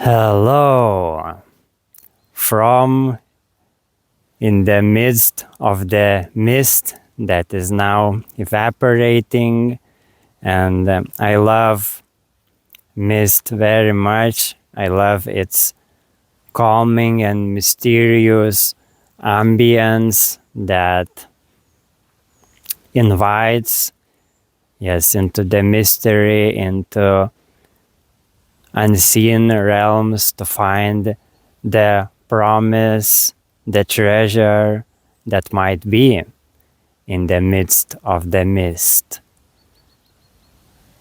Hello, from in the midst of the mist that is now evaporating, and I love mist very much. I love its calming and mysterious ambience that invites, yes, into the mystery, into unseen realms to find the promise, the treasure that might be in the midst of the mist.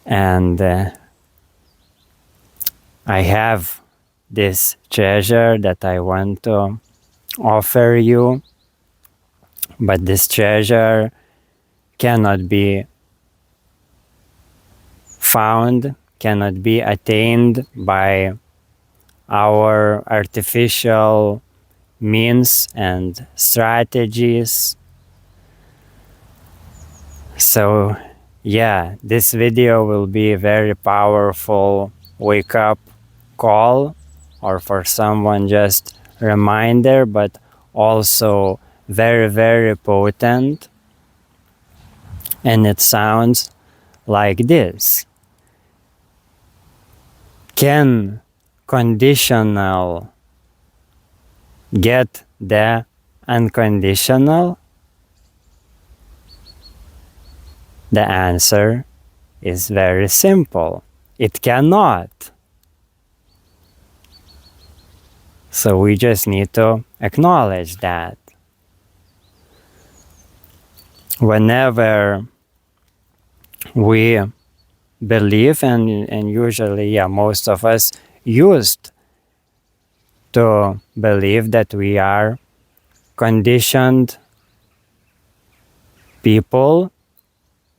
And I have this treasure that I want to offer you, but this treasure cannot be found, cannot be attained by our artificial means and strategies. So yeah, this video will be a very powerful wake-up call, or for someone just reminder, but also very, very potent. And it sounds like this. Can conditional get the unconditional? The answer is very simple. It cannot. So we just need to acknowledge that. Whenever we believe, and usually, most of us used to believe that we are conditioned people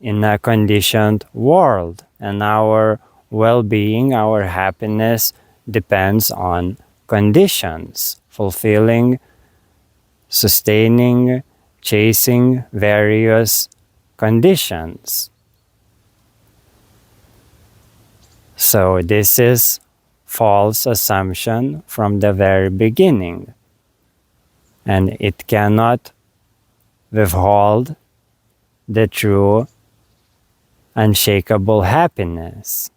in a conditioned world, and our well-being, our happiness depends on conditions, fulfilling, sustaining, chasing various conditions. So this is false assumption from the very beginning, and it cannot withhold the true unshakable happiness.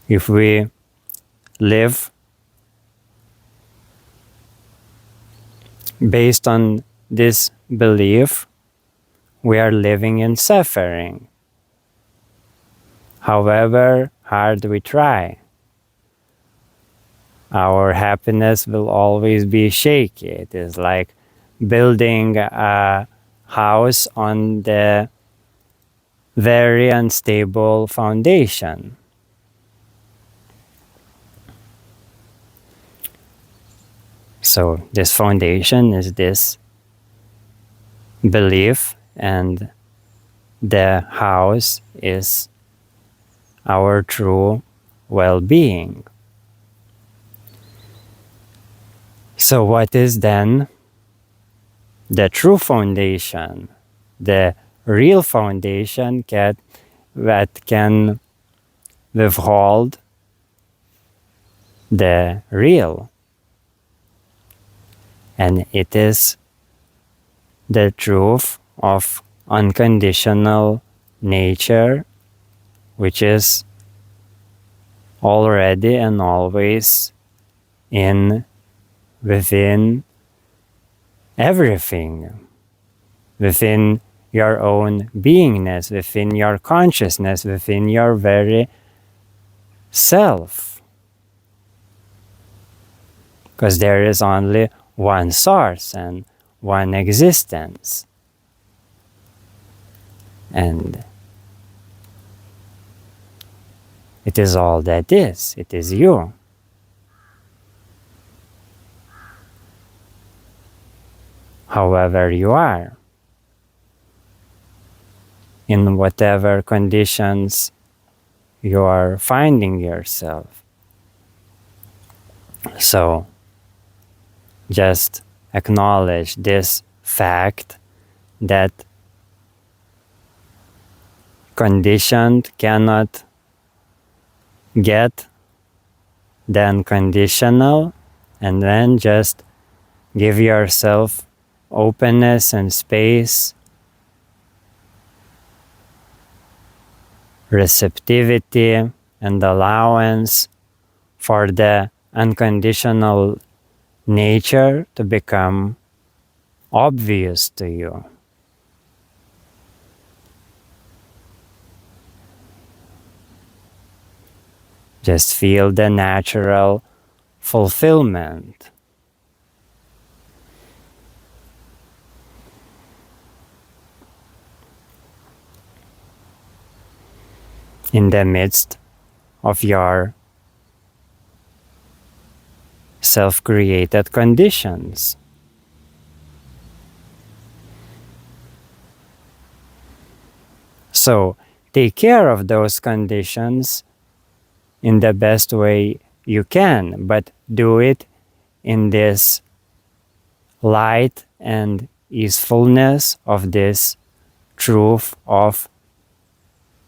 If we live based on this belief, we are living in suffering. However hard we try, our happiness will always be shaky. It is like building a house on the very unstable foundation. So this foundation is this belief, and the house is our true well-being. So what is then the true foundation, the real foundation that can withhold the real? And it is the truth of unconditional nature, which is already and always within everything, within your own beingness, within your consciousness, within your very self. Because there is only one source and one existence. And it is all that is. It is you. However you are, in whatever conditions you are finding yourself. So just acknowledge this fact that conditioned cannot get the unconditional, and then just give yourself openness and space, receptivity and allowance for the unconditional nature to become obvious to you. Just feel the natural fulfillment. In the midst of your self-created conditions. So take care of those conditions in the best way you can, but do it in this light and easefulness of this truth of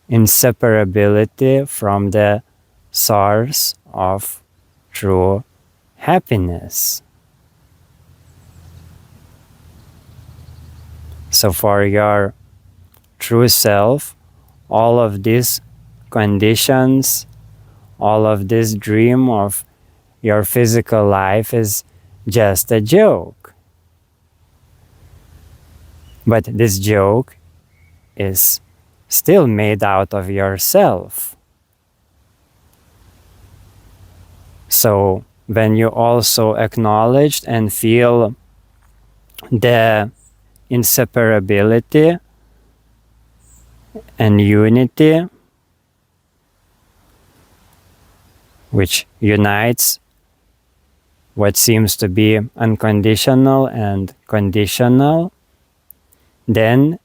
inseparability from the source of true happiness. So for your true self, all of these conditions, all of this dream of your physical life is just a joke. But this joke is still made out of yourself. So when you also acknowledge and feel the inseparability and unity which unites what seems to be unconditional and conditional, then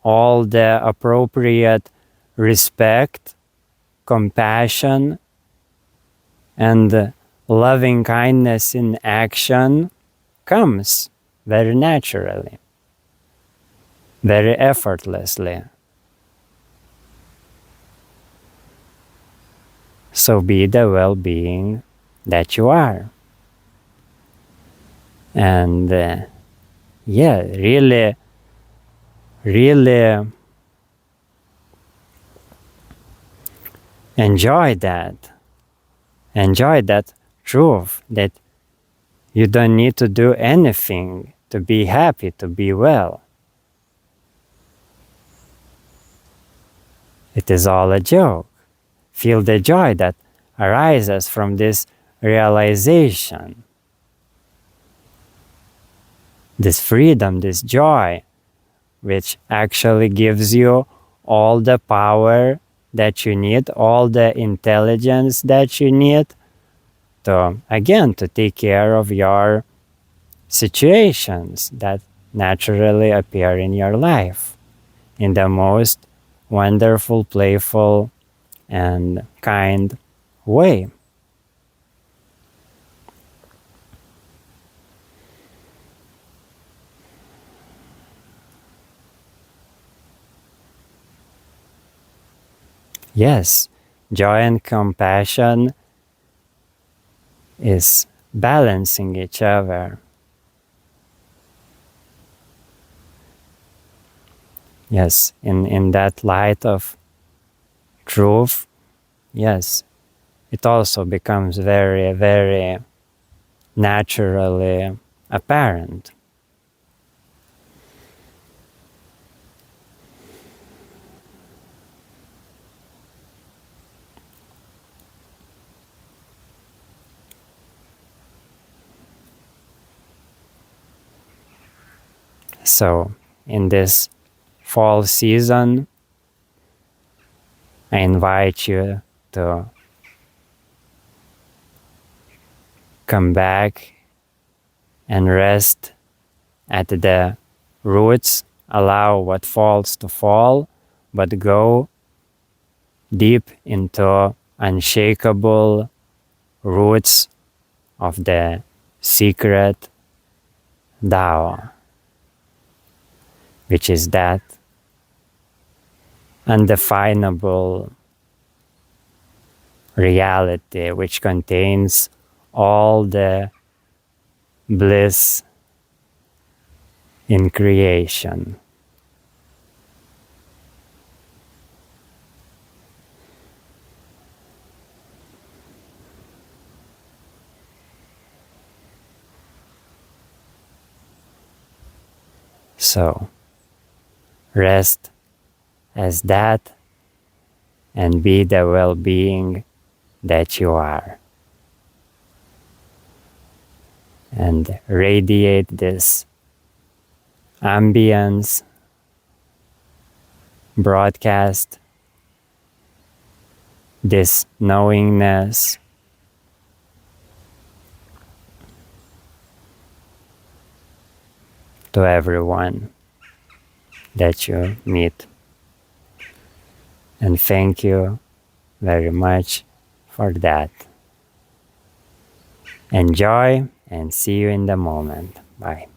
all the appropriate respect, compassion, and loving kindness in action comes very naturally, very effortlessly. So be the well-being that you are. And really enjoy that. Enjoy that truth that you don't need to do anything to be happy, to be well. It is all a joke. Feel the joy that arises from this realization. This freedom, this joy, which actually gives you all the power that you need, all the intelligence that you need to, again, to take care of your situations that naturally appear in your life in the most wonderful, playful, and kind way. Yes, joy and compassion is balancing each other. Yes, in that light of truth, yes, it also becomes very, very naturally apparent. So, in this fall season, I invite you to come back and rest at the roots. Allow what falls to fall, but go deep into unshakable roots of the secret Tao, which is that undefinable reality which contains all the bliss in creation. So, rest as that and be the well-being that you are. And radiate this ambience, broadcast this knowingness to everyone that you meet. And thank you very much for that. Enjoy and see you in the moment. Bye.